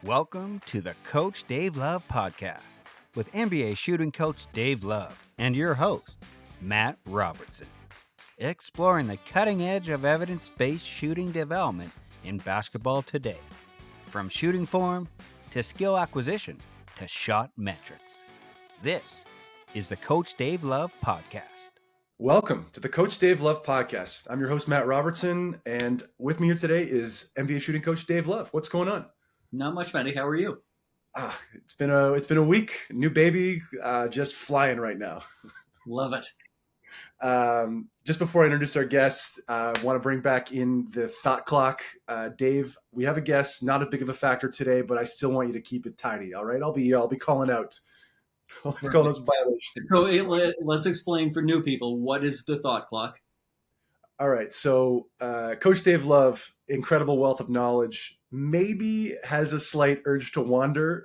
Welcome to the Coach Dave Love podcast with NBA shooting coach Dave Love and your host, Matt Robertson, exploring the cutting edge of evidence-based shooting development in basketball today, from shooting form to skill acquisition to shot metrics. This is the Coach Dave Love podcast. Welcome to the Coach Dave Love podcast. I'm your host, Matt Robertson, and with me here today is NBA shooting coach Dave Love. What's going on? Not much, Matty. How are you? It's been a week. New baby, just flying right now. Love it. Just before I introduce our guest, I want to bring back in the thought clock. Dave, we have a guest, not as big of a factor today, but I still want you to keep it tidy. All right, I'll be calling out. Calling us violations. So let's explain for new people, what is the thought clock? All right, so Coach Dave Love, incredible wealth of knowledge, maybe has a slight urge to wander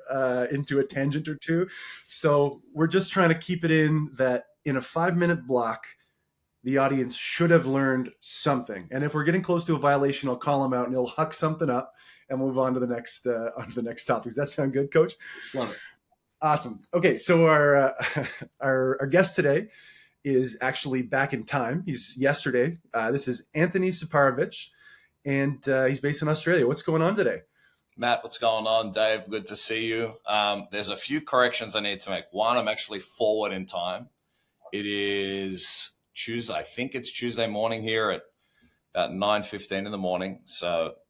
into a tangent or two. So we're just trying to keep it in that in a 5-minute block, the audience should have learned something. And if we're getting close to a violation, I'll call him out and he'll huck something up and move on to the next topic. Does that sound good, Coach? Love it. Awesome. Okay, so our guest today is actually back in time. He's yesterday. This is Anthony Separovich, and he's based in Australia. What's going on today? Matt, what's going on? Dave, good to see you. There's a few corrections I need to make. One, I'm actually forward in time. It is Tuesday. I think it's Tuesday morning here at about 9:15 in the morning.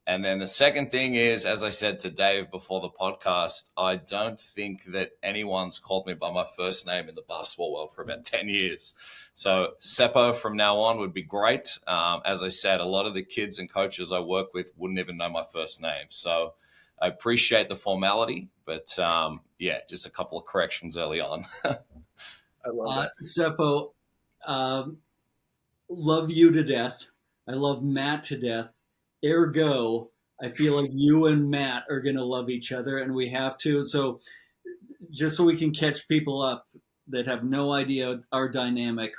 And then the second thing is, as I said to Dave before the podcast, I don't think that anyone's called me by my first name in the basketball world for about 10 years. So Sepo from now on would be great. As I said, a lot of the kids and coaches I work with wouldn't even know my first name. So I appreciate the formality, but just a couple of corrections early on. I love that. Sepo, love you to death. I love Matt to death. Ergo, I feel like you and Matt are going to love each other, and we have to. So just so we can catch people up that have no idea our dynamic,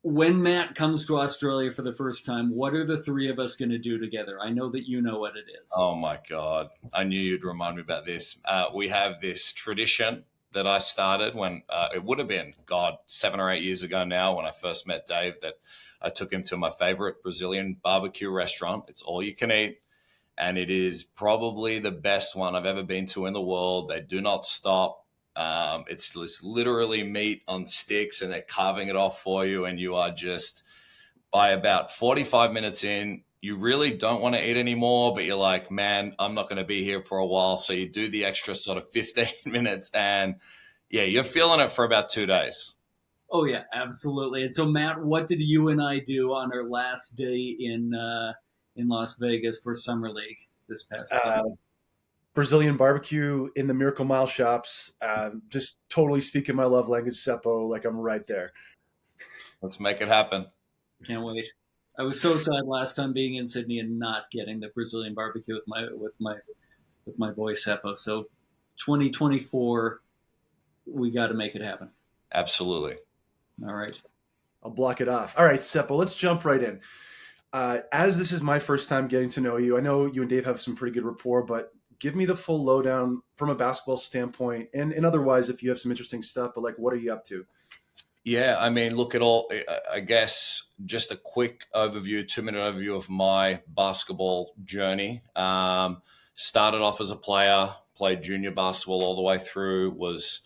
when Matt comes to Australia for the first time, what are the three of us going to do together? I know that you know what it is. Oh, my God. I knew you'd remind me about this. We have this tradition that I started when it would have been, 7 or 8 years ago now when I first met Dave, that I took him to my favorite Brazilian barbecue restaurant. It's all you can eat. And it is probably the best one I've ever been to in the world. They do not stop. It's literally meat on sticks and they're carving it off for you. And you are just, by about 45 minutes in, you really don't want to eat anymore, but you're like, man, I'm not going to be here for a while. So you do the extra sort of 15 minutes and you're feeling it for about 2 days. Oh, yeah, absolutely. And so, Matt, what did you and I do on our last day in Las Vegas for Summer League this past summer? Brazilian barbecue in the Miracle Mile shops. Just totally speaking my love language, Sepo, like I'm right there. Let's make it happen. Can't wait. I was so sad last time being in Sydney and not getting the Brazilian barbecue with my boy Sepo. So 2024, we got to make it happen. Absolutely. All right. I'll block it off. All right, Sepo, let's jump right in. As this is my first time getting to know you, I know you and Dave have some pretty good rapport, but give me the full lowdown from a basketball standpoint and otherwise if you have some interesting stuff, but like what are you up to? Yeah, I mean, look at all, I guess just a quick overview, 2-minute overview of my basketball journey. Started off as a player, played junior basketball all the way through, was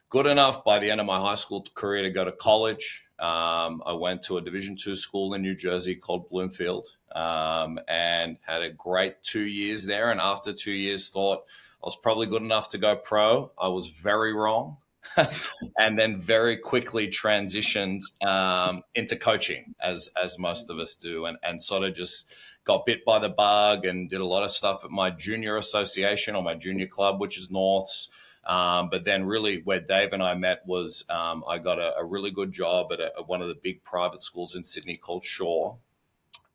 good enough by the end of my high school career to go to college. I went to a Division II school in New Jersey called Bloomfield and had a great 2 years there. And after 2 years, thought I was probably good enough to go pro. I was very wrong. And then very quickly transitioned into coaching, as most of us do, and sort of just got bit by the bug and did a lot of stuff at my junior association or my junior club, which is Norths. But then really where Dave and I met was I got a really good job at one of the big private schools in Sydney called Shaw.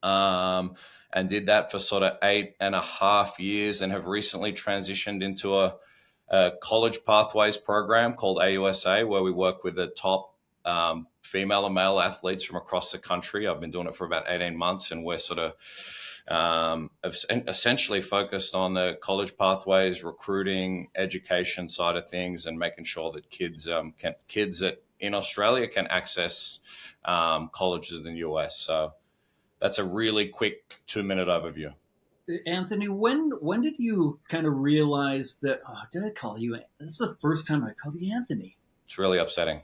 And did that for sort of 8.5 years and have recently transitioned into a college pathways program called AUSA, where we work with the top female and male athletes from across the country. I've been doing it for about 18 months, and we're sort of essentially focused on the college pathways, recruiting, education side of things, and making sure that kids that in Australia can access colleges in the US. So that's a really quick 2-minute overview. Anthony, when did you kind of realize that? Oh, did I call you? This is the first time I called you Anthony. It's really upsetting.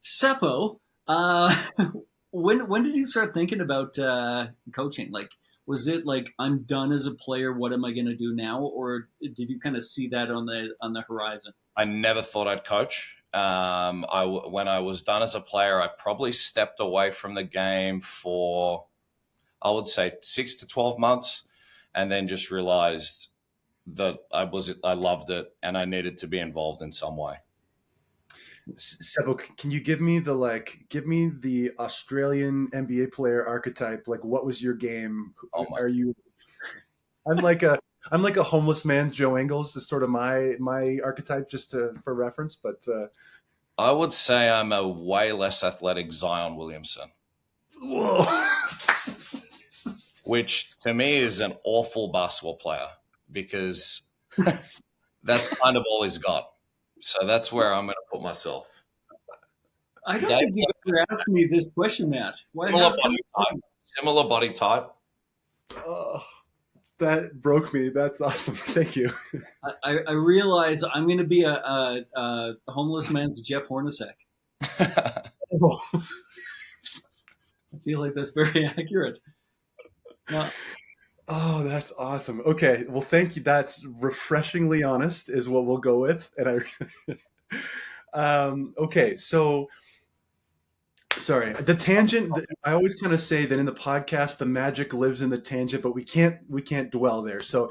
Sepo, when did you start thinking about coaching? Like, was it like, I'm done as a player, what am I going to do now, or did you kind of see that on the horizon? I never thought I'd coach. When I was done as a player, I probably stepped away from the game for, I would say, 6 to 12 months, and then just realized that I loved it and I needed to be involved in some way. Sepo, can you give me the Australian NBA player archetype? Like, what was your game? Are you? I'm like a homeless man, Joe Ingles is sort of my archetype, just for reference. But I would say I'm a way less athletic Zion Williamson. Whoa. Which to me is an awful basketball player, because that's kind of all he's got. So that's where I'm going to put myself. I don't think you've ever asked me this question, Matt. Similar body type. Oh, that broke me. That's awesome. Thank you. I realize I'm going to be a homeless man's Jeff Hornacek. Oh. I feel like that's very accurate. Oh, that's awesome. Okay, well, thank you. That's refreshingly honest, is what we'll go with. And okay, so sorry, the tangent. I always kind of say that in the podcast, the magic lives in the tangent, but we can't dwell there. So,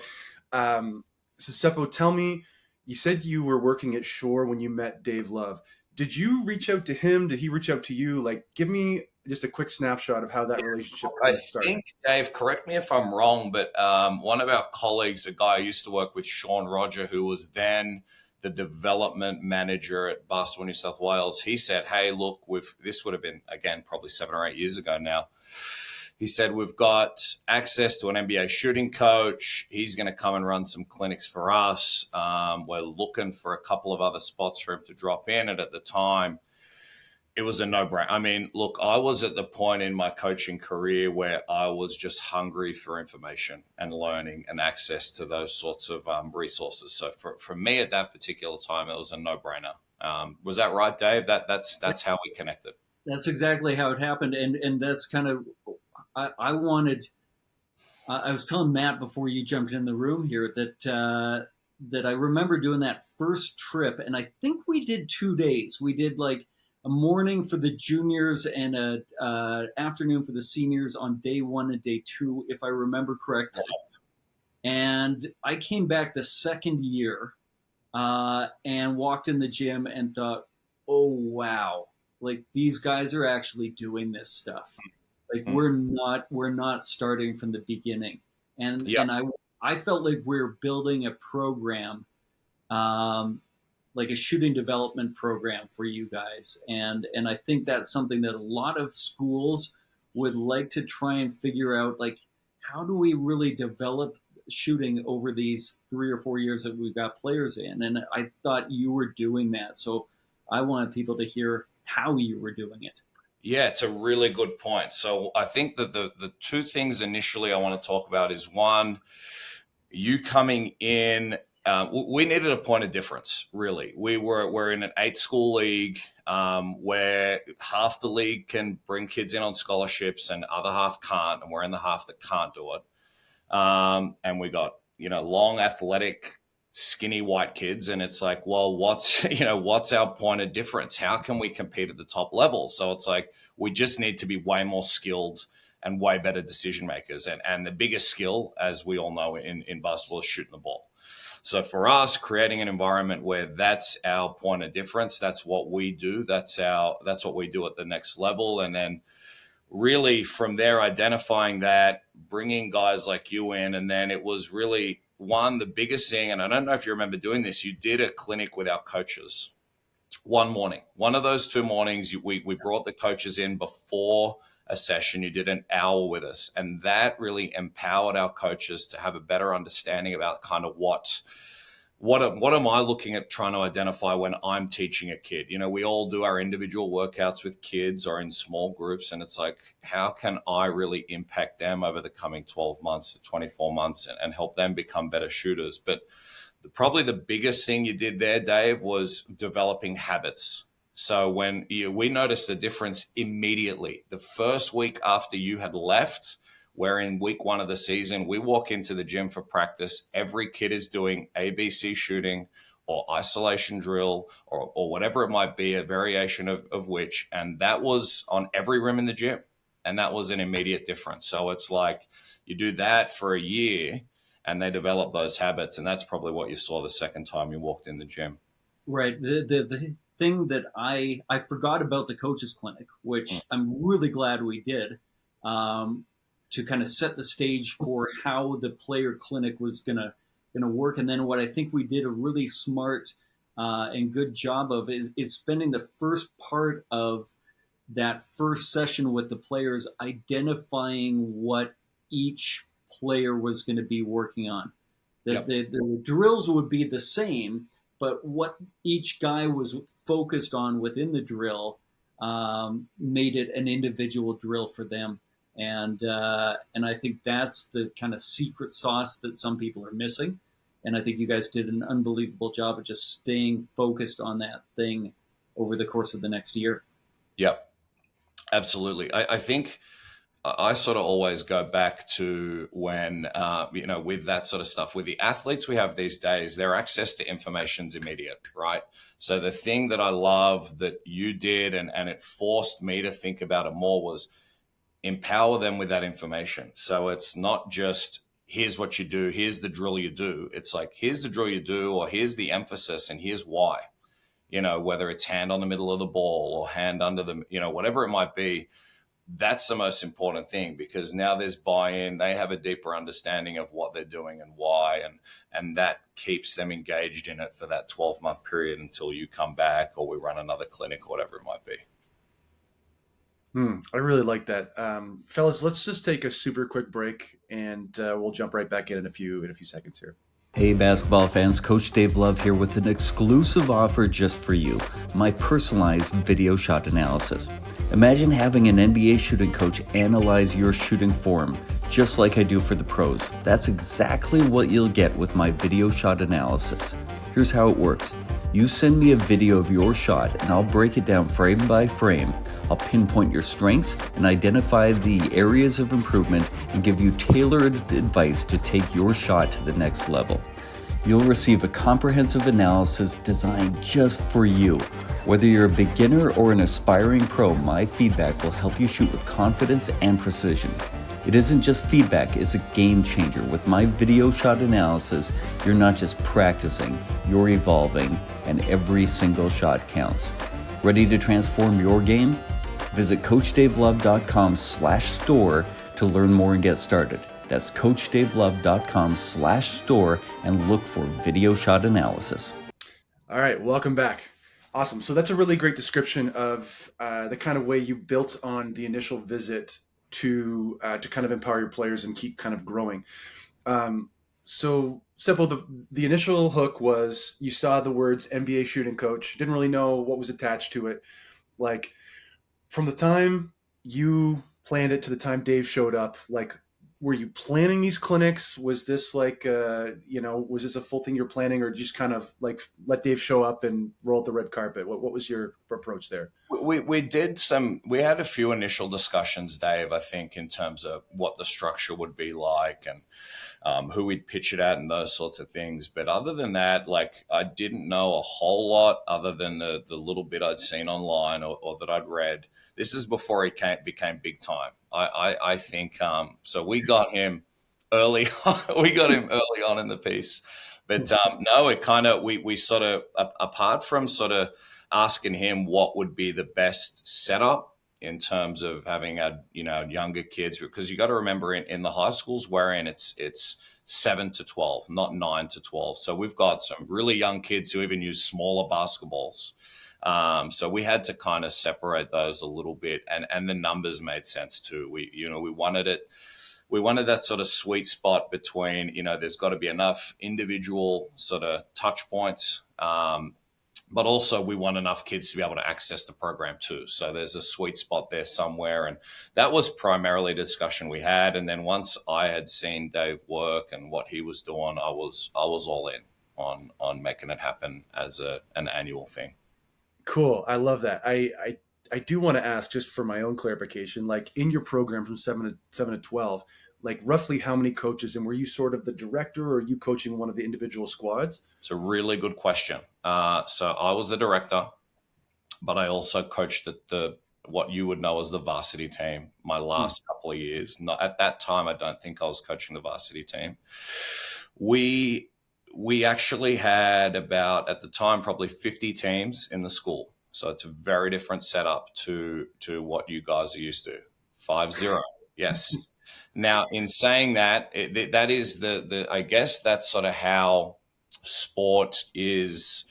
Sepo, tell me, you said you were working at Shore when you met Dave Love. Did you reach out to him? Did he reach out to you? Like, give me just a quick snapshot of how that relationship started. I think, Dave, correct me if I'm wrong, but one of our colleagues, a guy I used to work with, Sean Roger, who was then the development manager at Basketball New South Wales, he said, hey, look, this would have been, again, probably 7 or 8 years ago now. He said, we've got access to an NBA shooting coach. He's going to come and run some clinics for us. We're looking for a couple of other spots for him to drop in. And at the time, it was a no-brainer. I mean, look, I was at the point in my coaching career where I was just hungry for information and learning and access to those sorts of resources. So for me at that particular time, it was a no-brainer. Was that right, Dave? That's how we connected. That's exactly how it happened. And that's kind of, I was telling Matt before you jumped in the room here that I remember doing that first trip. And I think we did 2 days. We did like a morning for the juniors and a afternoon for the seniors on day 1 and day 2, if I remember correctly. And I came back the second year and walked in the gym and thought, oh, wow, like these guys are actually doing this stuff. Like we're not starting from the beginning. And I felt like we're building a program, like a shooting development program for you guys. And I think that's something that a lot of schools would like to try and figure out, like, how do we really develop shooting over these 3 or 4 years that we've got players in? And I thought you were doing that. So I wanted people to hear how you were doing it. Yeah, it's a really good point. So I think that the two things initially I want to talk about is, one, you coming in, we needed a point of difference, really. We're in an 8-school league where half the league can bring kids in on scholarships and other half can't, and we're in the half that can't do it. And we got, long, athletic, skinny white kids, and it's like, well, what's our point of difference? How can we compete at the top level? So it's like, we just need to be way more skilled and way better decision makers. And the biggest skill, as we all know in basketball, is shooting the ball. So for us, creating an environment where that's our point of difference, that's what we do. That's what we do at the next level. And then really from there, identifying that, bringing guys like you in. And then it was really, one, the biggest thing, and I don't know if you remember doing this, you did a clinic with our coaches one morning. One of those 2 mornings, we brought the coaches in before a session, you did an hour with us. And that really empowered our coaches to have a better understanding about kind of what am I looking at trying to identify when I'm teaching a kid? You know, we all do our individual workouts with kids or in small groups. And it's like, how can I really impact them over the coming 12 months to 24 months and help them become better shooters? But probably the biggest thing you did there, Dave, was developing habits. So we noticed a difference immediately. The first week after you had left, where in week 1 of the season, we walk into the gym for practice. Every kid is doing ABC shooting or isolation drill or whatever it might be, a variation of which. And that was on every rim in the gym. And that was an immediate difference. So it's like you do that for a year and they develop those habits. And that's probably what you saw the second time you walked in the gym. Right. The thing that I forgot about the coaches clinic, which I'm really glad we did, to kind of set the stage for how the player clinic was gonna work. And then what I think we did a really smart and good job of is spending the first part of that first session with the players identifying what each player was going to be working on. The drills would be the same, but what each guy was focused on within the drill made it an individual drill for them. And I think that's the kind of secret sauce that some people are missing. And I think you guys did an unbelievable job of just staying focused on that thing over the course of the next year. Yep, absolutely. I think I sort of always go back to when, with that sort of stuff, with the athletes we have these days, their access to information is immediate, right? So the thing that I love that you did and it forced me to think about it more was empower them with that information. So it's not just, here's what you do, here's the drill you do. It's like, here's the drill you do, or here's the emphasis and here's why. You know, whether it's hand on the middle of the ball or hand under the, whatever it might be, that's the most important thing, because now there's buy-in. They have a deeper understanding of what they're doing and why, and that keeps them engaged in it for that 12-month period until you come back or we run another clinic or whatever it might be. I really like that. Fellas, let's just take a super quick break and we'll jump right back in a few seconds here. Hey basketball fans, Coach Dave Love here with an exclusive offer just for you, my personalized video shot analysis. Imagine having an NBA shooting coach analyze your shooting form, just like I do for the pros. That's exactly what you'll get with my video shot analysis. Here's how it works. You send me a video of your shot and I'll break it down frame by frame. I'll pinpoint your strengths and identify the areas of improvement and give you tailored advice to take your shot to the next level. You'll receive a comprehensive analysis designed just for you. Whether you're a beginner or an aspiring pro, my feedback will help you shoot with confidence and precision. It isn't just feedback, it's a game changer. With my video shot analysis, you're not just practicing, you're evolving, and every single shot counts. Ready to transform your game? Visit CoachDaveLove.com/store to learn more and get started. That's CoachDaveLove.com/store and look for video shot analysis. All right, welcome back. Awesome. So that's a really great description of the kind of way you built on the initial visit to kind of empower your players and keep kind of growing. So Sepo, the initial hook was you saw the words NBA shooting coach, didn't really know what was attached to it. Like, from the time you planned it to the time Dave showed up, like, were you planning these clinics? Was this like, was this a full thing you're planning, or just kind of like let Dave show up and roll out the red carpet? What was your approach there? We had a few initial discussions, Dave, I think, in terms of what the structure would be like and who we'd pitch it at and those sorts of things. But other than that, like, I didn't know a whole lot other than the little bit I'd seen online or that I'd read. This is before he became big time. I think so. We got him early. We got him early on in the piece, but no, it kind of we sort of, apart from sort of asking him what would be the best setup in terms of having younger kids, because you got to remember in the high schools we're in, it's 7 to 12, not 9 to 12. So we've got some really young kids who even use smaller basketballs. So we had to kind of separate those a little bit, and the numbers made sense too. We wanted it. We wanted that sort of sweet spot between, there's got to be enough individual sort of touch points, but also we want enough kids to be able to access the program too. So there's a sweet spot there somewhere. And that was primarily a discussion we had. And then once I had seen Dave work and what he was doing, I was all in on making it happen as an annual thing. Cool. I love that. I do want to ask, just for my own clarification, like in your program from 7 to 12, like roughly how many coaches, and were you sort of the director, or are you coaching one of the individual squads? It's a really good question. So I was a director, but I also coached what you would know as the varsity team my last couple of years. Not at that time, I don't think I was coaching the varsity team. We actually had about, at the time, probably 50 teams in the school. So it's a very different setup to what you guys are used to. 5-0. Yes. Now, in saying that, that is I guess that's sort of how sport is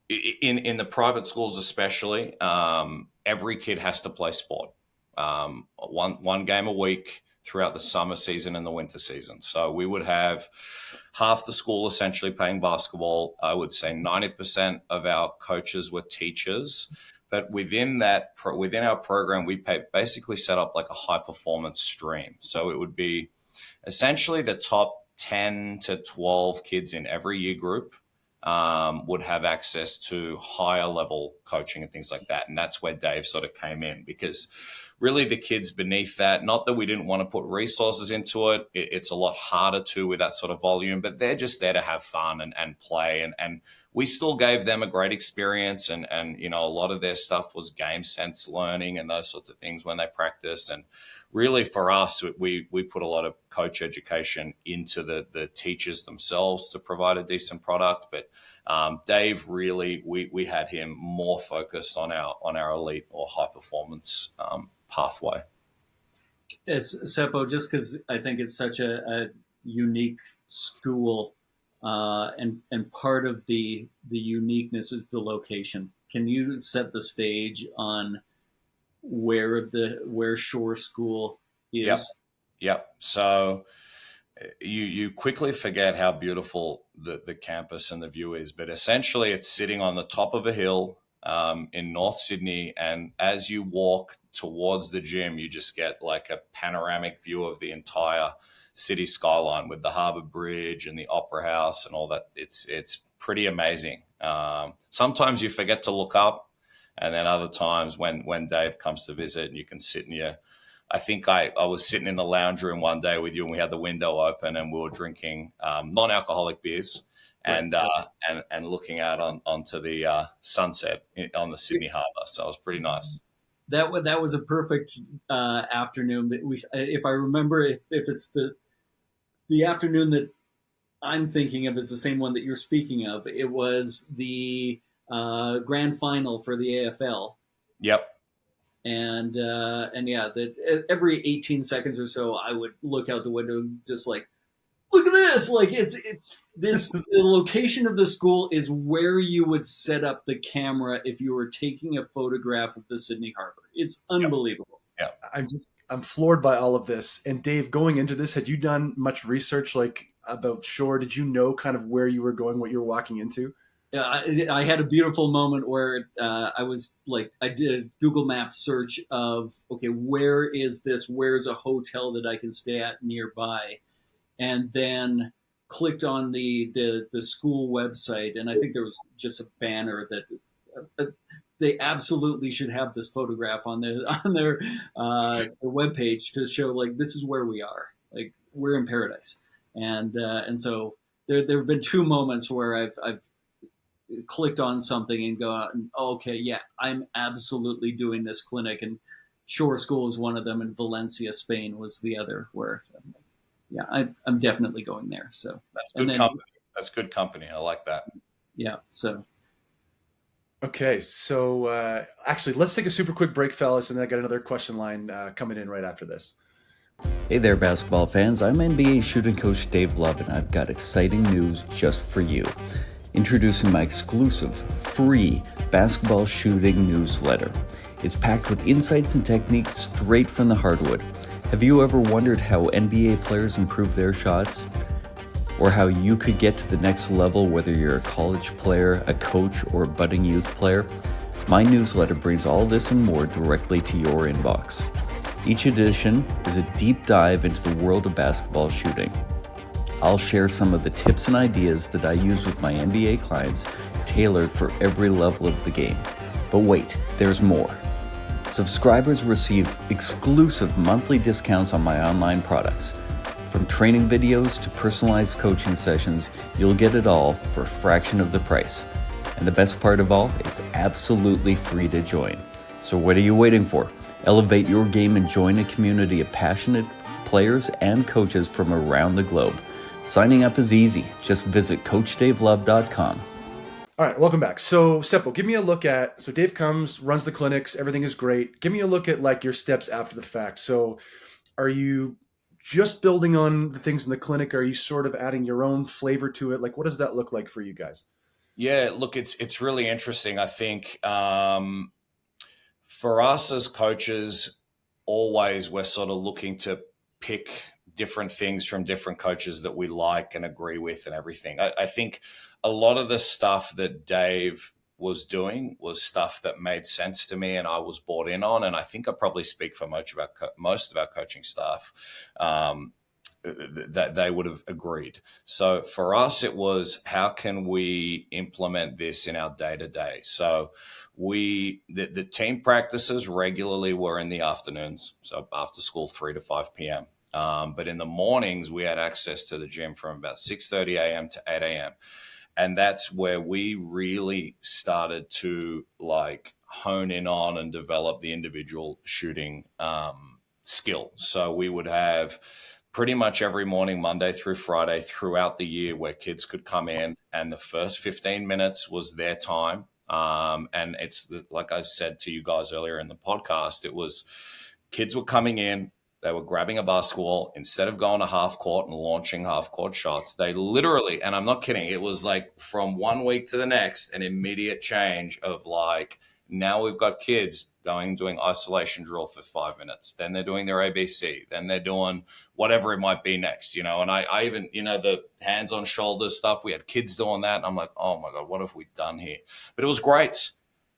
in the private schools, especially. Every kid has to play sport. One game a week throughout the summer season and the winter season. So we would have half the school essentially playing basketball. I would say 90% of our coaches were teachers. But within our program, we basically set up like a high performance stream. So it would be essentially the top 10 to 12 kids in every year group would have access to higher level coaching and things like that. And that's where Dave sort of came in, because really the kids beneath that, not that we didn't want to put resources into it. It's a lot harder to with that sort of volume, but they're just there to have fun and play. And we still gave them a great experience. And a lot of their stuff was game sense learning and those sorts of things when they practice. And really for us, we put a lot of coach education into the teachers themselves to provide a decent product. But Dave, really, we had him more focused on our elite or high performance pathway. It's Sepo, just because I think it's such a unique school, and part of the uniqueness is the location. Can you set the stage on where Shore School is? Yep. So you quickly forget how beautiful the campus and the view is, but essentially it's sitting on the top of a hill in North Sydney, and as you walk towards the gym, you just get like a panoramic view of the entire city skyline with the Harbour Bridge and the Opera House and all that. It's pretty amazing. Sometimes you forget to look up, and then other times when Dave comes to visit, and you can sit in your, I think I was sitting in the lounge room one day with you, and we had the window open and we were drinking non-alcoholic beers and looking out onto the sunset on the Sydney Harbour. So it was pretty nice. That was a perfect afternoon. If I remember, if it's the afternoon that I'm thinking of is the same one that you're speaking of, it was the grand final for the AFL. Yep. And yeah, that every 18 seconds or so, I would look out the window and just like, look at this! Like the location of the school is where you would set up the camera if you were taking a photograph of the Sydney Harbour. It's unbelievable. Yeah. I'm floored by all of this. And Dave, going into this, had you done much research about Shore? Did you know kind of where you were going, what you were walking into? I had a beautiful moment where I did a Google Maps search of, okay, where is this? Where's a hotel that I can stay at nearby? And then clicked on the school website, and I think there was just a banner that they absolutely should have this photograph on their webpage to show, like, this is where we are, like, we're in paradise. And so there have been two moments where I've clicked on something and gone, okay, yeah, I'm absolutely doing this clinic. And Shore School was one of them, and Valencia, Spain was the other, where, yeah, I'm definitely going there. So that's good company. That's good company. I like that. Yeah. So. Okay. So actually, let's take a super quick break, fellas, and then I got another question line coming in right after this. Hey there, basketball fans. I'm NBA shooting coach Dave Love, and I've got exciting news just for you. Introducing my exclusive, free basketball shooting newsletter. It's packed with insights and techniques straight from the hardwood. Have you ever wondered how NBA players improve their shots? Or how you could get to the next level, whether you're a college player, a coach, or a budding youth player? My newsletter brings all this and more directly to your inbox. Each edition is a deep dive into the world of basketball shooting. I'll share some of the tips and ideas that I use with my NBA clients, tailored for every level of the game. But wait, there's more. Subscribers receive exclusive monthly discounts on my online products. From training videos to personalized coaching sessions, you'll get it all for a fraction of the price. And the best part of all, it's absolutely free to join. So what are you waiting for? Elevate your game and join a community of passionate players and coaches from around the globe. Signing up is easy. Just visit CoachDaveLove.com. All right, welcome back. So Sepo, give me a look at, so Dave comes, runs the clinics, everything is great. Give me a look at like your steps after the fact. So are you just building on the things in the clinic? Are you sort of adding your own flavor to it? Like, what does that look like for you guys? Yeah, look, it's really interesting. I think for us as coaches, always we're sort of looking to pick different things from different coaches that we like and agree with and everything. I think a lot of the stuff that Dave was doing was stuff that made sense to me and I was bought in on. And I think I probably speak for most of our coaching staff that they would have agreed. So for us, it was how can we implement this in our day-to-day? So the team practices regularly were in the afternoons, so after school 3 to 5 p.m. But in the mornings, we had access to the gym from about 6:30 a.m. to 8 a.m. And that's where we really started to like hone in on and develop the individual shooting skill. So we would have pretty much every morning, Monday through Friday throughout the year, where kids could come in and the first 15 minutes was their time. And it's like I said to you guys earlier in the podcast, it was kids were coming in, they were grabbing a basketball. Instead of going to half court and launching half court shots, they literally, and I'm not kidding, it was like from 1 week to the next, an immediate change of like, now we've got kids doing isolation drill for 5 minutes. Then they're doing their ABC. Then they're doing whatever it might be next, And I even, the hands on shoulders stuff, we had kids doing that. And I'm like, oh my God, what have we done here? But it was great,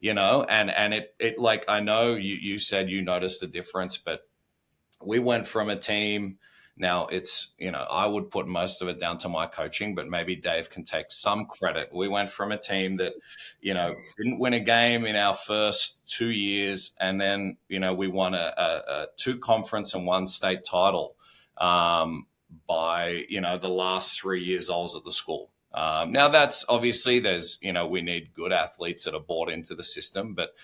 and it like, I know you said you noticed the difference, but we went from a team. Now it's, I would put most of it down to my coaching, but maybe Dave can take some credit. We went from a team that, didn't win a game in our first 2 years. And then, we won a 2 conference and 1 state title by, the last 3 years I was at the school. Now that's obviously there's, we need good athletes that are bought into the system, but,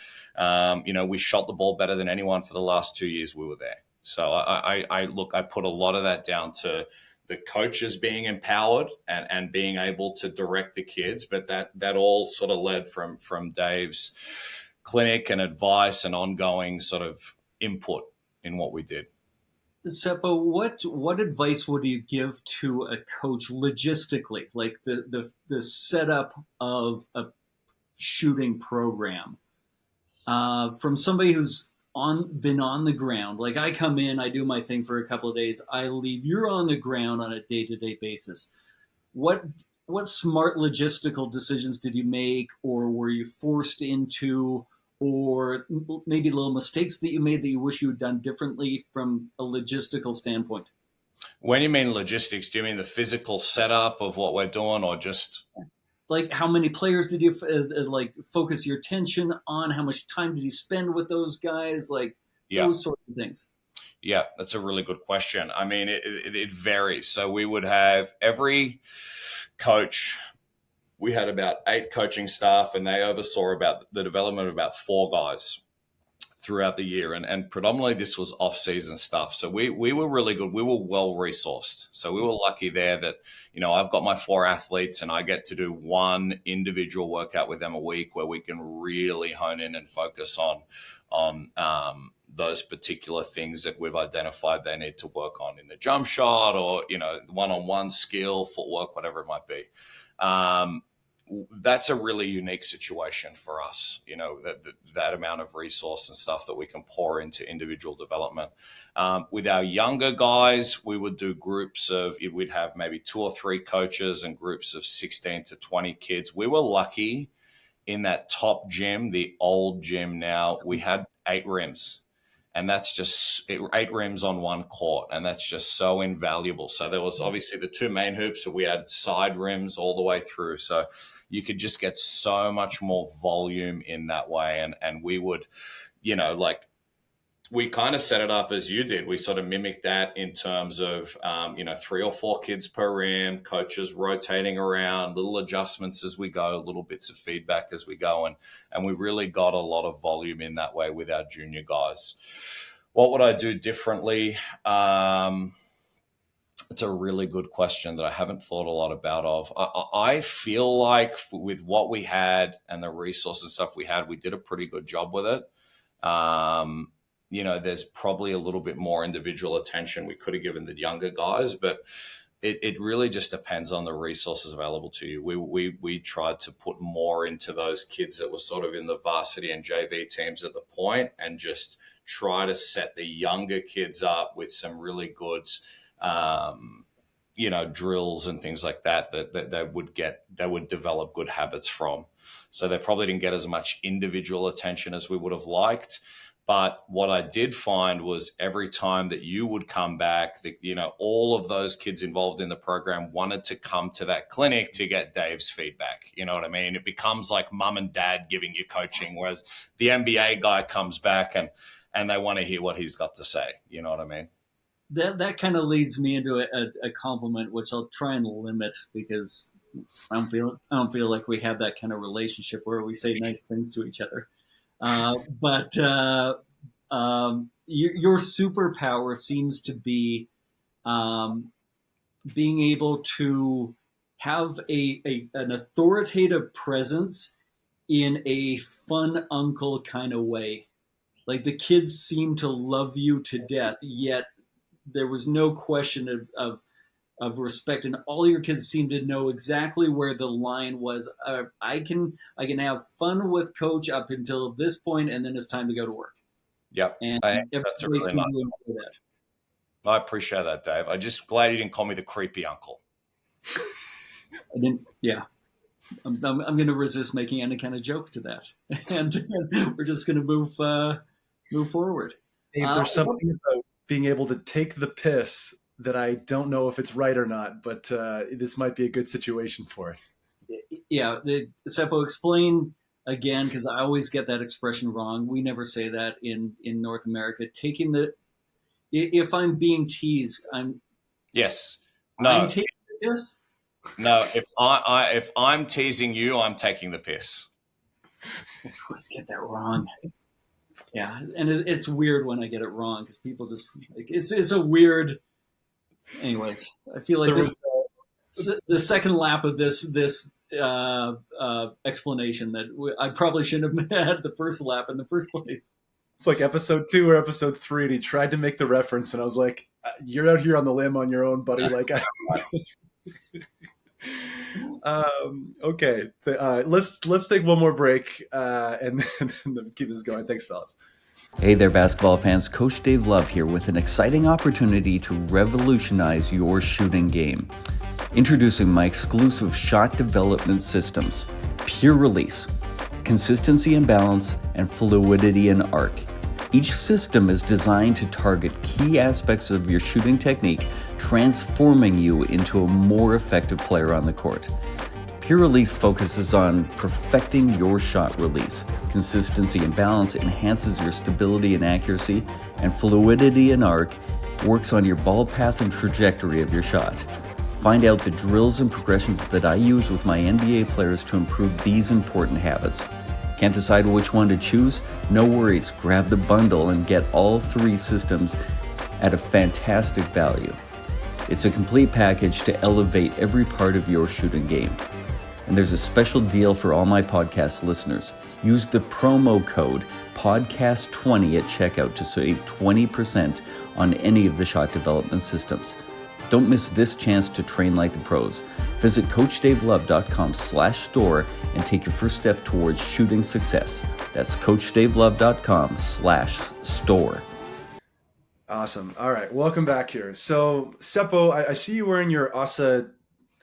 we shot the ball better than anyone for the last 2 years we were there. So I put a lot of that down to the coaches being empowered and being able to direct the kids, but that all sort of led from Dave's clinic and advice and ongoing sort of input in what we did. Sepo, what advice would you give to a coach logistically, like the setup of a shooting program, from somebody who's been on the ground? Like I come in, I do my thing for a couple of days, I leave. You're on the ground on a day-to-day basis. What smart logistical decisions did you make, or were you forced into, or maybe little mistakes that you made that you wish you had done differently from a logistical standpoint? When you mean logistics, do you mean the physical setup of what we're doing, or just like how many players did you focus your attention on? How much time did you spend with those guys? Like those sorts of things. Yeah, that's a really good question. I mean, it varies. So we would have every coach. We had about 8 coaching staff, and they oversaw about the development of about 4 guys throughout the year. And predominantly this was off-season stuff. So we were really good. We were well-resourced. So we were lucky there that, I've got my 4 athletes and I get to do 1 individual workout with them a week where we can really hone in and focus on those particular things that we've identified they need to work on in the jump shot or, one-on-one skill, footwork, whatever it might be. that's a really unique situation for us, that amount of resource and stuff that we can pour into individual development. With our younger guys, we would do we'd have maybe 2 or 3 coaches and groups of 16 to 20 kids. We were lucky in that top gym, the old gym now, we had 8 rims. And that's just 8 rims on one court. And that's just so invaluable. So there was obviously the 2 main hoops, but we had side rims all the way through. So you could just get so much more volume in that way. And we would, we kind of set it up as you did. We sort of mimicked that in terms of, 3 or 4 kids per rim, coaches rotating around, little adjustments as we go, little bits of feedback as we go. And we really got a lot of volume in that way with our junior guys. What would I do differently? It's a really good question that I haven't thought a lot about. I feel like with what we had and the resources and stuff we had, we did a pretty good job with it. There's probably a little bit more individual attention we could have given the younger guys, but it really just depends on the resources available to you. We tried to put more into those kids that were sort of in the varsity and JV teams at the point, and just try to set the younger kids up with some really good, drills and things like that they would develop good habits from. So they probably didn't get as much individual attention as we would have liked. But what I did find was every time that you would come back, all of those kids involved in the program wanted to come to that clinic to get Dave's feedback. You know what I mean? It becomes like mum and dad giving you coaching, whereas the NBA guy comes back and they want to hear what he's got to say. You know what I mean? That kind of leads me into a compliment, which I'll try and limit, because I don't feel like we have that kind of relationship where we say nice things to each other. But your superpower seems to be being able to have an authoritative presence in a fun uncle kind of way. Like, the kids seem to love you to death, yet there was no question of respect, and all your kids seem to know exactly where the line was. I can have fun with coach up until this point, and then it's time to go to work. Yep. And that's a really nice one. I appreciate that, Dave. I'm just glad you didn't call me the creepy uncle. I didn't. Yeah. I'm going to resist making any kind of joke to that, and we're just going to move forward. Dave, there's something about being able to take the piss that I don't know if it's right or not, but this might be a good situation for it. Yeah, Sepo, explain again, because I always get that expression wrong. We never say that in North America. If I'm being teased, yes. No. I'm taking the piss? No, if I'm teasing you, I'm taking the piss. I always get that wrong. Yeah, and it's weird when I get it wrong, because people just it's a weird. Anyways, I feel like the second lap of this explanation that I probably shouldn't have had the first lap in the first place. It's like episode 2 or episode 3, and he tried to make the reference, and I was like, "You're out here on the limb on your own, buddy." Like, okay, let's take one more break and then keep this going. Thanks, fellas. Hey there, basketball fans. Coach Dave Love here with an exciting opportunity to revolutionize your shooting game. Introducing my exclusive shot development systems: Pure Release, Consistency and Balance, and Fluidity and Arc. Each system is designed to target key aspects of your shooting technique, transforming you into a more effective player on the court. Pure Release focuses on perfecting your shot release. Consistency and Balance enhances your stability and accuracy, and Fluidity and Arc works on your ball path and trajectory of your shot. Find out the drills and progressions that I use with my NBA players to improve these important habits. Can't decide which one to choose? No worries, grab the bundle and get all 3 systems at a fantastic value. It's a complete package to elevate every part of your shooting game. And there's a special deal for all my podcast listeners. Use the promo code PODCAST20 at checkout to save 20% on any of the shot development systems. Don't miss this chance to train like the pros. Visit CoachDaveLove.com/store and take your first step towards shooting success. That's CoachDaveLove.com/store. Awesome. All right. Welcome back here. So, Sepo, I see you wearing your ASA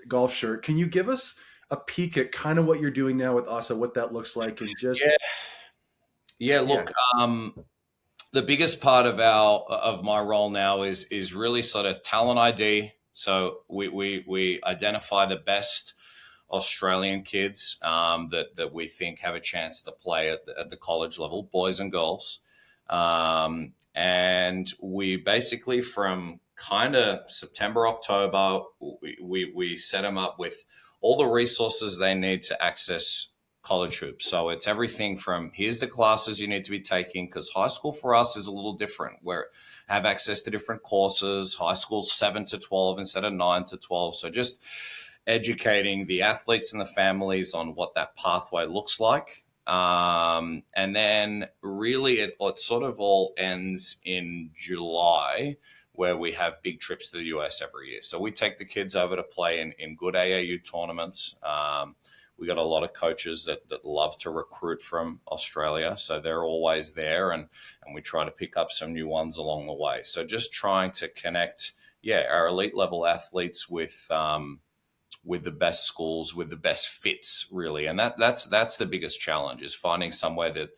golf shirt. Can you give us a peek at kind of what you're doing now with ASA, what that looks like, and just Look, the biggest part of my role now is really sort of talent ID. So we identify the best Australian kids that we think have a chance to play at the college level, boys and girls. And we basically, from kind of September, October, we set them up with all the resources they need to access college hoops. So it's everything from here's the classes you need to be taking, because high school for us is a little different. We have access to different courses. High school 7 to 12 instead of 9 to 12. So just educating the athletes and the families on what that pathway looks like. And then really it sort of all ends in July, where we have big trips to the US every year. So we take the kids over to play in good AAU tournaments. We got a lot of coaches that love to recruit from Australia. So they're always there, and we try to pick up some new ones along the way. So just trying to connect, our elite level athletes with the best schools, with the best fits, really. And that's the biggest challenge, is finding somewhere that,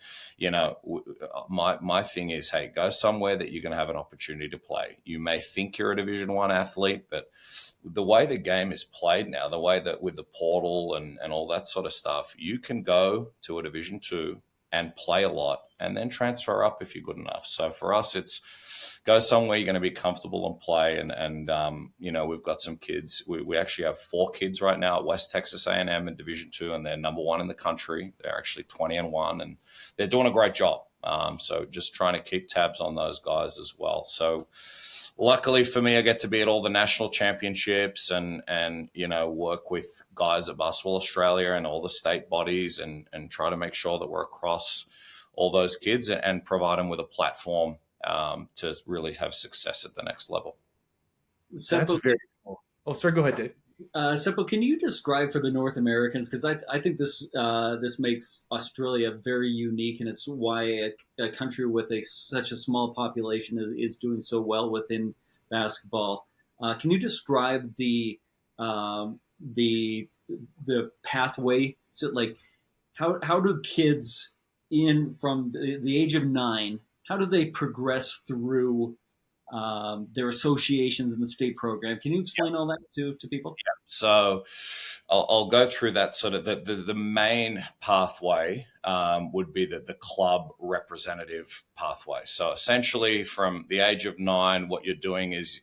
my thing is, hey, go somewhere that you're going to have an opportunity to play. You may think you're a Division I athlete, but the way the game is played now, the way that with the portal and all that sort of stuff, you can go to a Division II and play a lot and then transfer up if you're good enough. So for us, it's go somewhere you're going to be comfortable and play. And we've got some kids. We actually have 4 kids right now at West Texas A&M in Division II, and they're number 1 in the country. They're actually 20-1, and they're doing a great job. So just trying to keep tabs on those guys as well. So luckily for me, I get to be at all the national championships and work with guys at Basketball Australia and all the state bodies and try to make sure that we're across all those kids and provide them with a platform to really have success at the next level. That's very cool. Oh, sorry, go ahead, Dave. Sepo, can you describe for the North Americans, because I think this makes Australia very unique, and it's why a country with such a small population is doing so well within basketball. Can you describe the pathway? So, like, how do kids from the age of 9, how do they progress through their associations in the state program? Can you explain all that to people? Yeah. So I'll go through that. Sort of the main pathway would be the club representative pathway. So essentially from the age of 9, what you're doing is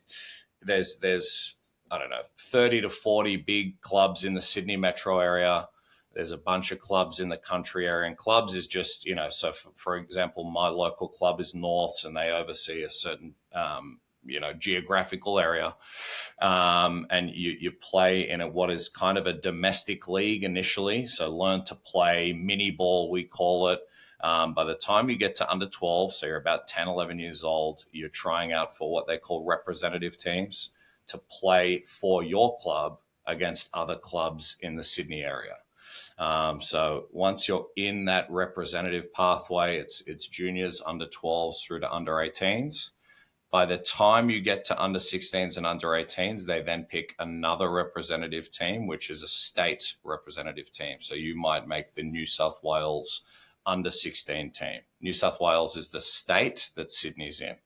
there's I don't know, 30 to 40 big clubs in the Sydney metro area. There's a bunch of clubs in the country area, and clubs is just, so for example, my local club is Norths, and they oversee a certain, geographical area. And you play in what is kind of a domestic league initially. So learn to play mini ball, we call it. By the time you get to under 12, so you're about 10, 11 years old, you're trying out for what they call representative teams to play for your club against other clubs in the Sydney area. So once you're in that representative pathway, it's juniors, under 12s through to under 18s. By the time you get to under 16s and under 18s, they then pick another representative team, which is a state representative team. So you might make the New South Wales under 16 team. New South Wales is the state that Sydney's in.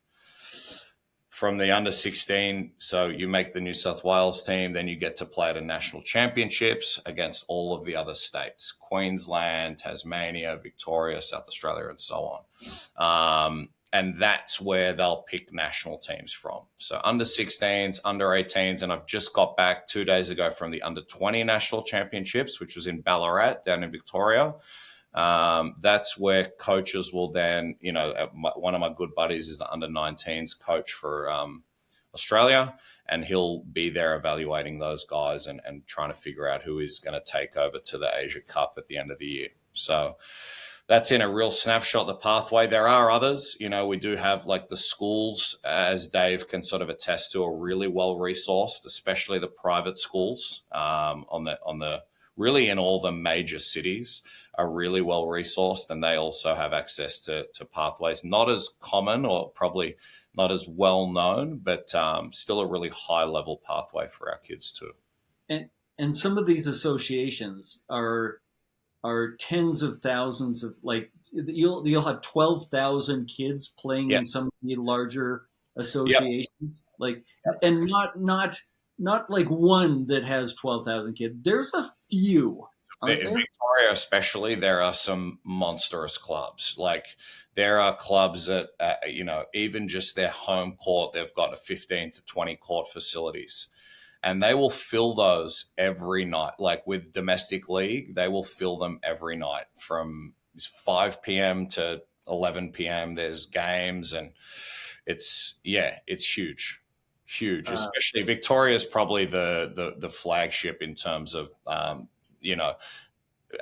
From the under 16, so you make the New South Wales team, then you get to play at a national championships against all of the other states, Queensland, Tasmania, Victoria, South Australia, and so on. And that's where they'll pick national teams from. So under 16s, under 18s, and I've just got back 2 days ago from the under 20 national championships, which was in Ballarat down in Victoria. That's where coaches will then, one of my good buddies is the under 19s coach for Australia, and he'll be there evaluating those guys and trying to figure out who is going to take over to the Asia Cup at the end of the year. So that's in a real snapshot, the pathway. There are others, we do have like the schools, as Dave can sort of attest to, are really well resourced, especially the private schools on the really in all the major cities are really well resourced, and they also have access to pathways. Not as common or probably not as well known, but still a really high level pathway for our kids too. And some of these associations are tens of thousands of, like, you'll have 12,000 kids playing in some of the larger associations, and not like one that has 12,000 kids. There's a few. In Victoria especially, there are some monstrous clubs. Like, there are clubs that, even just their home court, they've got a 15 to 20 court facilities. And they will fill those every night. Like with domestic league, they will fill them every night from 5 p.m. to 11 p.m. There's games, and it's huge. Especially Victoria is probably the flagship in terms of,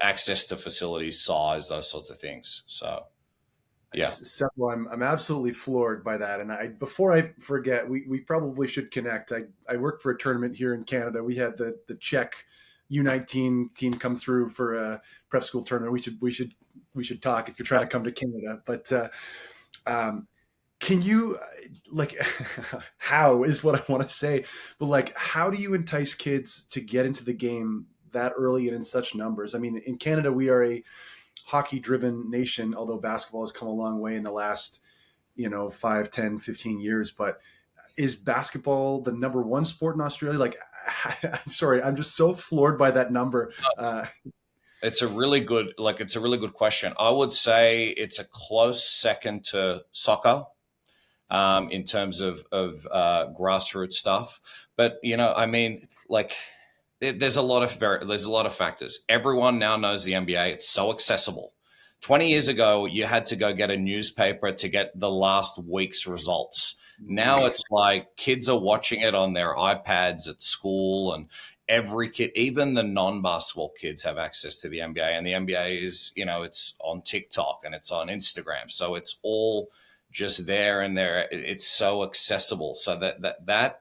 access to facilities, size, those sorts of things. So, yeah. Sepo, I'm absolutely floored by that. And before I forget, we probably should connect. I work for a tournament here in Canada. We had the Czech U19 team come through for a prep school tournament. We should talk if you're trying to come to Canada. But can you, like, how is what I want to say, but like, how do you entice kids to get into the game that early and in such numbers? I mean, in Canada, we are a hockey-driven nation, although basketball has come a long way in the last, 5, 10, 15 years. But is basketball the number one sport in Australia? Like, sorry, I'm just so floored by that number. It's a really good question. I would say it's a close second to soccer in terms of grassroots stuff. But, there's a lot of factors. Everyone now knows the NBA. It's so accessible. 20 years ago, you had to go get a newspaper to get the last week's results. Now it's like kids are watching it on their iPads at school, and every kid, even the non-basketball kids, have access to the NBA. And the NBA is, it's on TikTok and it's on Instagram. So it's all just there, and there. It's so accessible. So that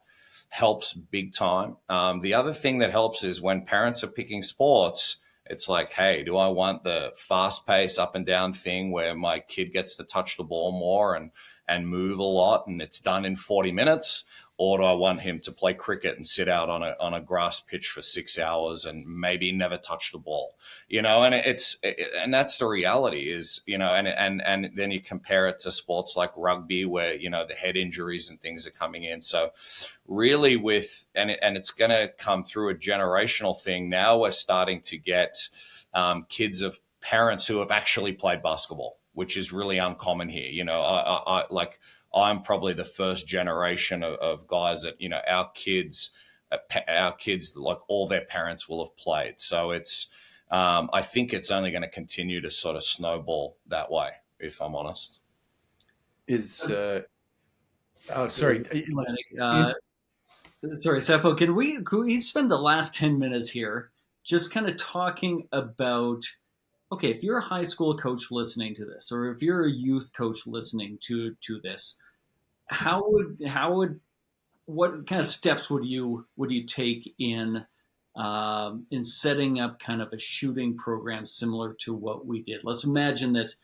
helps big time. The other thing that helps is when parents are picking sports, it's like, hey, do I want the fast pace up and down thing where my kid gets to touch the ball more and move a lot and it's done in 40 minutes? Or do I want him to play cricket and sit out on a grass pitch for 6 hours and maybe never touch the ball? And that's the reality is, and then you compare it to sports like rugby where, the head injuries and things are coming in. So really and it's going to come through a generational thing. Now we're starting to get kids of parents who have actually played basketball, which is really uncommon here. I'm probably the first generation of guys that, our kids, like all their parents will have played. So it's, I think it's only going to continue to sort of snowball that way, if I'm honest. Sorry, Sepo, can we spend the last 10 minutes here just kind of talking about, okay, if you're a high school coach listening to this, or if you're a youth coach listening to this, what kind of steps would you take in setting up kind of a shooting program similar to what we did? Let's imagine that,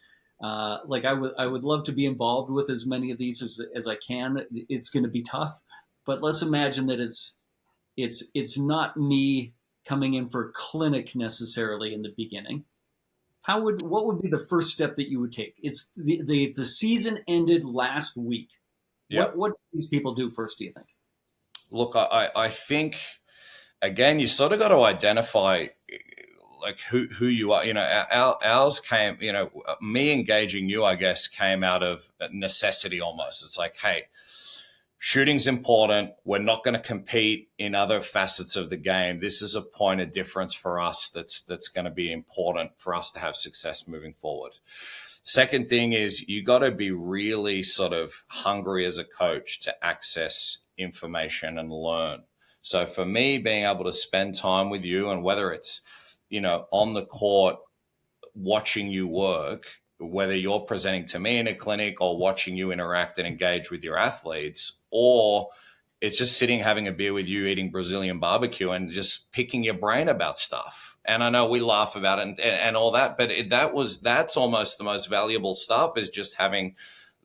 I would love to be involved with as many of these as I can. It's going to be tough, but let's imagine that it's not me coming in for a clinic necessarily in the beginning. What would be the first step that you would take? It's the season ended last week. Yep. What do these people do first, do you think? Look, I think, again, you sort of got to identify like who you are. Ours came, me engaging you, I guess, came out of necessity almost. It's like, hey, shooting's important. We're not going to compete in other facets of the game. This is a point of difference for us that's going to be important for us to have success moving forward. Second thing is you got to be really sort of hungry as a coach to access information and learn. So for me, being able to spend time with you, and whether it's, on the court watching you work, whether you're presenting to me in a clinic or watching you interact and engage with your athletes, or it's just sitting, having a beer with you, eating Brazilian barbecue and just picking your brain about stuff. And I know we laugh about it and all that, but that's almost the most valuable stuff, is just having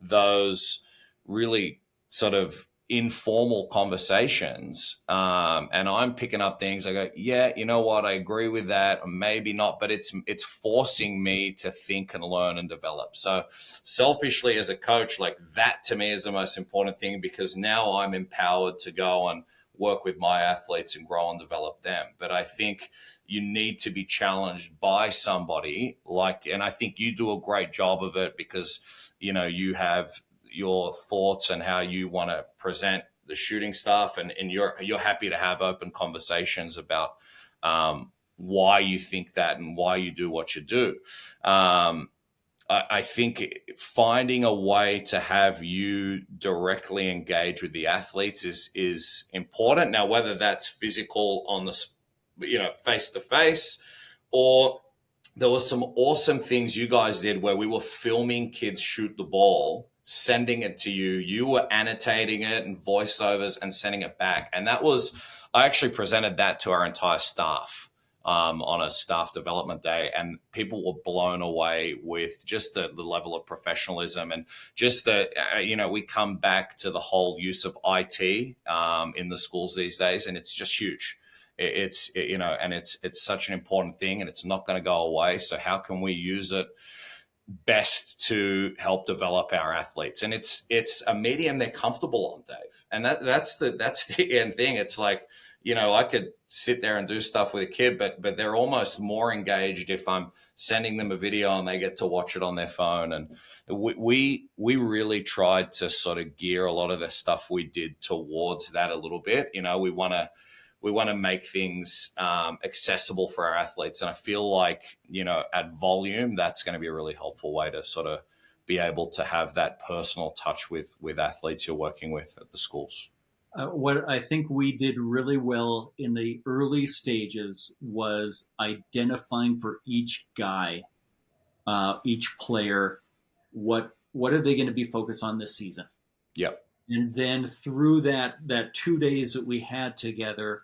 those really sort of informal conversations. And I'm picking up things. I go, yeah, you know what? I agree with that. Or maybe not, but it's forcing me to think and learn and develop. So selfishly as a coach, like that to me is the most important thing, because now I'm empowered to go and work with my athletes and grow and develop them. But I think you need to be challenged by somebody and I think you do a great job of it, because, you have your thoughts and how you want to present the shooting stuff, and you're happy to have open conversations about why you think that and why you do what you do. I think finding a way to have you directly engage with the athletes is important. Now, whether that's physical on the, face to face, or there were some awesome things you guys did where we were filming kids shoot the ball, sending it to you. You were annotating it and voiceovers and sending it back. And I actually presented that to our entire staff on a staff development day. And people were blown away with just the level of professionalism, and just we come back to the whole use of IT in the schools these days. And it's just huge. It's such an important thing, and it's not going to go away. So how can we use it best to help develop our athletes? And it's a medium they're comfortable on, Dave. And that's the end thing. It's like, I could sit there and do stuff with a kid, but they're almost more engaged if I'm sending them a video and they get to watch it on their phone. And we really tried to sort of gear a lot of the stuff we did towards that a little bit. We want to make things accessible for our athletes. And I feel like, at volume, that's going to be a really helpful way to sort of be able to have that personal touch with athletes you're working with at the schools. What I think we did really well in the early stages was identifying for each guy, each player, what are they going to be focused on this season? Yep. And then through that 2 days that we had together,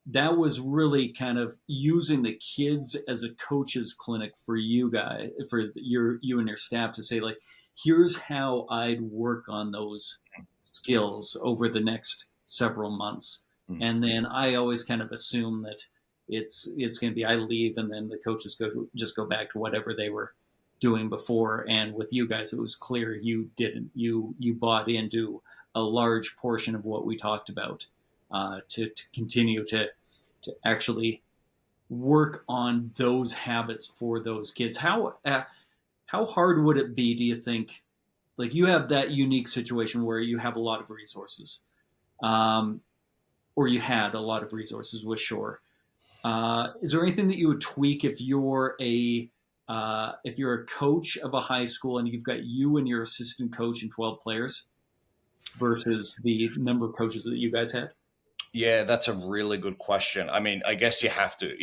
that was really kind of using the kids as a coach's clinic for you guys, for you and your staff, to say, like, here's how I'd work on those skills over the next several months. Mm-hmm. And then I always kind of assume that it's going to be, I leave and then the coaches go back to whatever they were doing before. And with you guys, it was clear you bought into a large portion of what we talked about, to continue to actually work on those habits for those kids. How hard would it be, do you think? Like, you have that unique situation where you have a lot of resources, or you had a lot of resources with Shore. Is there anything that you would tweak if you're a coach of a high school and you've got you and your assistant coach and 12 players versus the number of coaches that you guys had? Yeah, that's a really good question. I mean, I guess you have to,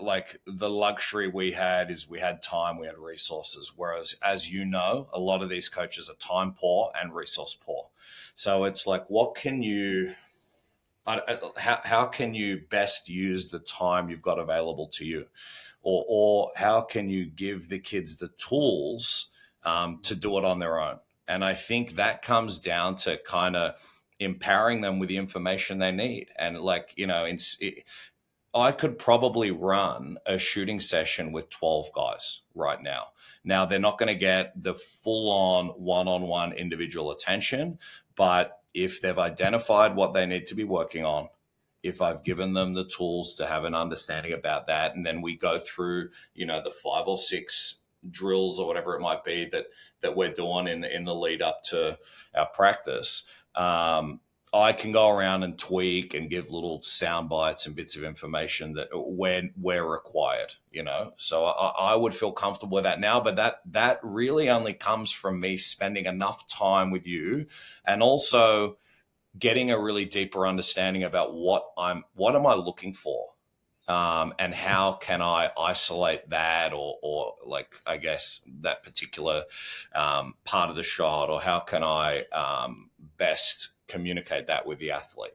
like, the luxury we had is we had time, we had resources. Whereas, as you know, a lot of these coaches are time poor and resource poor. So it's like, how can you best use the time you've got available to you? Or how can you give the kids the tools to do it on their own? And I think that comes down to kind of empowering them with the information they need. And I could probably run a shooting session with 12 guys right now. Now, they're not going to get the full-on one-on-one individual attention, but if they've identified what they need to be working on, if I've given them the tools to have an understanding about that, and then we go through, the 5 or 6 drills or whatever it might be that we're doing in the lead up to our practice, I can go around and tweak and give little sound bites and bits of information that when we're required, So I would feel comfortable with that now, but that really only comes from me spending enough time with you, and also getting a really deeper understanding about what am I looking for and how can I isolate that, or like, I guess, that particular part of the shot, or how can I best communicate that with the athlete?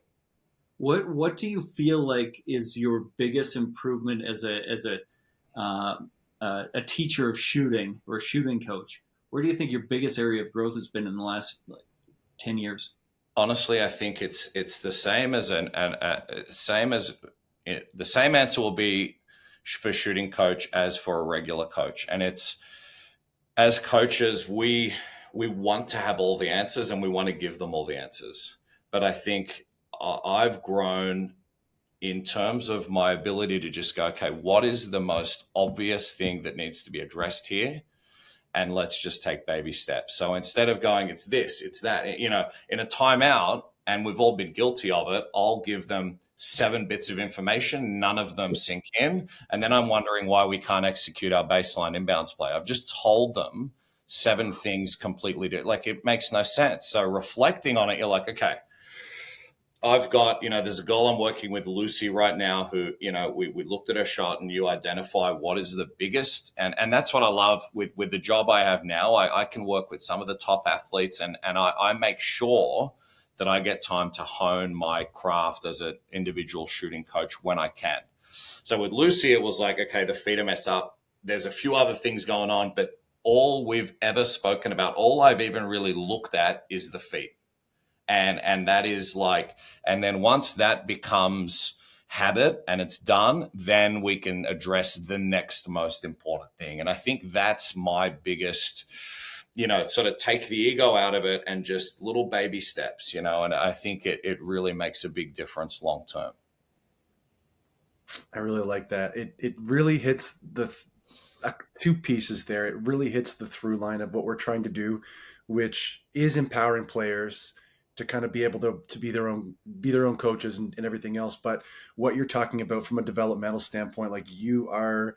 What do you feel like is your biggest improvement as a teacher of shooting or a shooting coach? Where do you think your biggest area of growth has been in the last 10 years? Honestly, I think it's the same as the same answer will be for shooting coach as for a regular coach. And it's, as coaches, we want to have all the answers and we want to give them all the answers. But I think I've grown in terms of my ability to just go, okay, what is the most obvious thing that needs to be addressed here? And let's just take baby steps. So instead of going, it's this, it's that, in a timeout, and we've all been guilty of it, I'll give them 7 bits of information, none of them sink in. And then I'm wondering why we can't execute our baseline inbounds play. I've just told them 7 things completely different. Like, it makes no sense. So reflecting on it, you're like, okay, I've got, there's a girl I'm working with, Lucy, right now, who, we looked at her shot, and you identify what is the biggest. And that's what I love with the job I have now. I can work with some of the top athletes, and I make sure that I get time to hone my craft as an individual shooting coach when I can. So with Lucy, it was like, okay, the feet are messed up. There's a few other things going on, but all we've ever spoken about, all I've even really looked at, is the feet. And that is like, and then once that becomes habit and it's done, then we can address the next most important thing. And I think that's my biggest, sort of take the ego out of it and just little baby steps, and I think it really makes a big difference long term. I really like that. It really hits the 2 pieces there. It really hits the through line of what we're trying to do, which is empowering players to kind of be able to be their own coaches and everything else. But what you're talking about from a developmental standpoint, like you are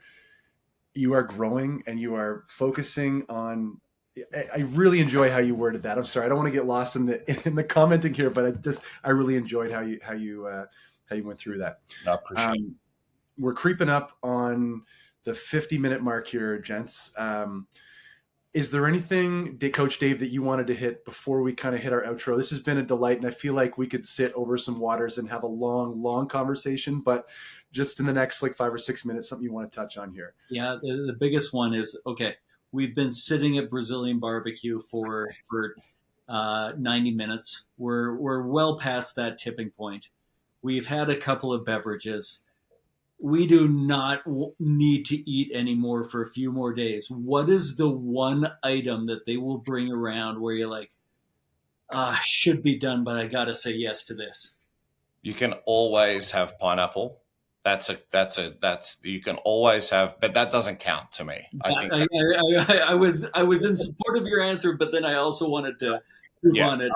growing and you are focusing on. I really enjoy how you worded that. I'm sorry, I don't want to get lost in the commenting here, but I really enjoyed how you went through that. I appreciate it. We're creeping up on the 50-minute mark here, gents. Is there anything, Coach Dave, that you wanted to hit before we kind of hit our outro? This has been a delight, and I feel like we could sit over some waters and have a long, long conversation, but just in the next 5 or 6 minutes, something you want to touch on here. Yeah, the biggest one is, okay, we've been sitting at Brazilian barbecue for 90 minutes. We're well past that tipping point. We've had a couple of beverages. We do not need to eat anymore for a few more days. What is the one item that they will bring around where you're like, should be done, but I got to say yes to this? You can always have pineapple. You can always have, but that doesn't count to me. I was in support of your answer, but then I also wanted to move on it.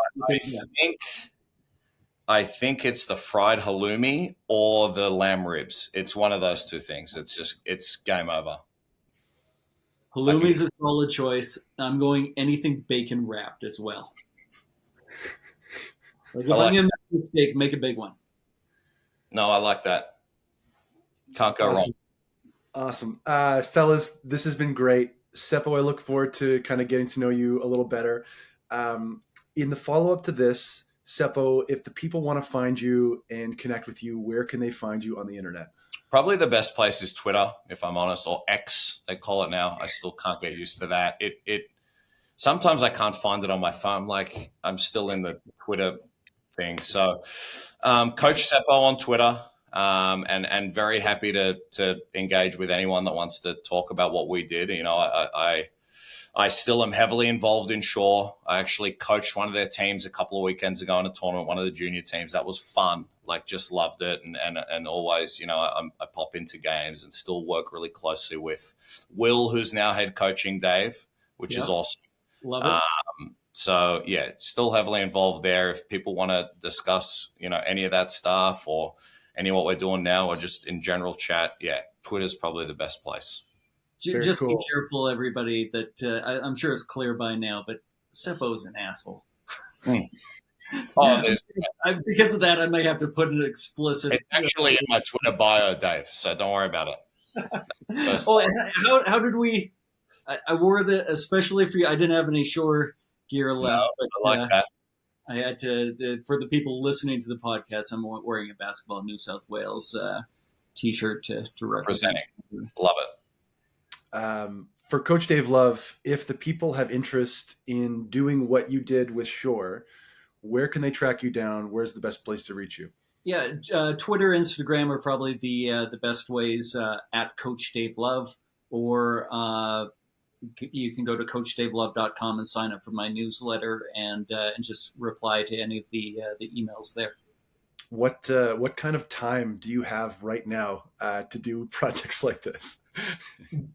I think it's the fried halloumi or the lamb ribs. It's one of those 2 things. It's game over. Halloumi's a solid choice. I'm going anything bacon wrapped as well. Like if I'm going to make a steak, make a big one. No, I like that. Can't go wrong. Awesome. Fellas, this has been great. Sepo, I look forward to kind of getting to know you a little better. In the follow-up to this, Sepo, if the people want to find you and connect with you, where can they find you on the internet? Probably the best place is Twitter, if I'm honest, or X, they call it now. I still can't get used to that. It sometimes I can't find it on my phone. Like, I'm still in the Twitter thing. So Coach Sepo on Twitter, and very happy to engage with anyone that wants to talk about what we did. I still am heavily involved in Shaw. I actually coached one of their teams a couple of weekends ago in a tournament, one of the junior teams. That was fun. Like, just loved it. And always, I pop into games and still work really closely with Will, who's now head coaching Dave, which is awesome. Love it. So, yeah, still heavily involved there. If people want to discuss, any of that stuff or any of what we're doing now or just in general chat, yeah, Twitter's probably the best place. Just cool. Be careful, everybody, that I'm sure it's clear by now, but Sepo's an asshole. Oh, there's Because of that, I may have to put an explicit. it's actually in my Twitter bio, Dave. So don't worry about it. Oh, and how did we? I wore the especially for you. I didn't have any shore gear left, No, but I like that. I had to for the people listening to the podcast. I'm wearing a Basketball New South Wales T-shirt to represent. Presenting. Love it. For Coach Dave Love, if the people have interest in doing what you did with Shore, where can they track you down? Where's the best place to reach you? Yeah, Twitter, Instagram are probably the best ways. At Coach Dave Love, or you can go to CoachDaveLove.com and sign up for my newsletter and just reply to any of the emails there. What kind of time do you have right now to do projects like this?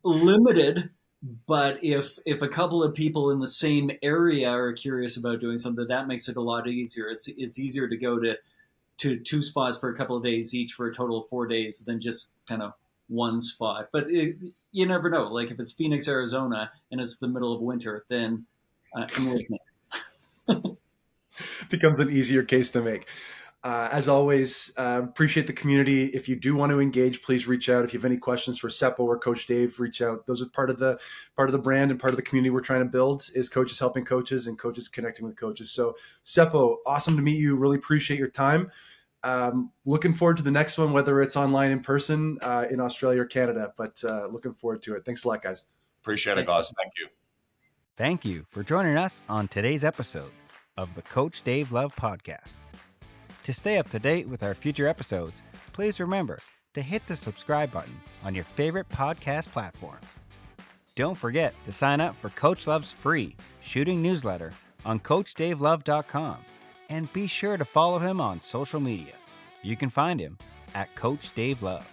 Limited, but if a couple of people in the same area are curious about doing something, that makes it a lot easier. It's easier to go to two spots for a couple of days each for a total of 4 days than just kind of one spot. But you never know. Like if it's Phoenix, Arizona, and it's the middle of winter, then I'm listening. Becomes an easier case to make. As always, appreciate the community. If you do want to engage, please reach out. If you have any questions for Sepo or Coach Dave, reach out. Those are part of the brand and part of the community we're trying to build is coaches helping coaches and coaches connecting with coaches. So Sepo, awesome to meet you. Really appreciate your time. Looking forward to the next one, whether it's online, in person, in Australia or Canada, but looking forward to it. Thanks a lot, guys. Appreciate it, guys. Thank you. Thank you for joining us on today's episode of the Coach Dave Love Podcast. To stay up to date with our future episodes, please remember to hit the subscribe button on your favorite podcast platform. Don't forget to sign up for Coach Love's free shooting newsletter on CoachDaveLove.com, and be sure to follow him on social media. You can find him at Coach Dave Love.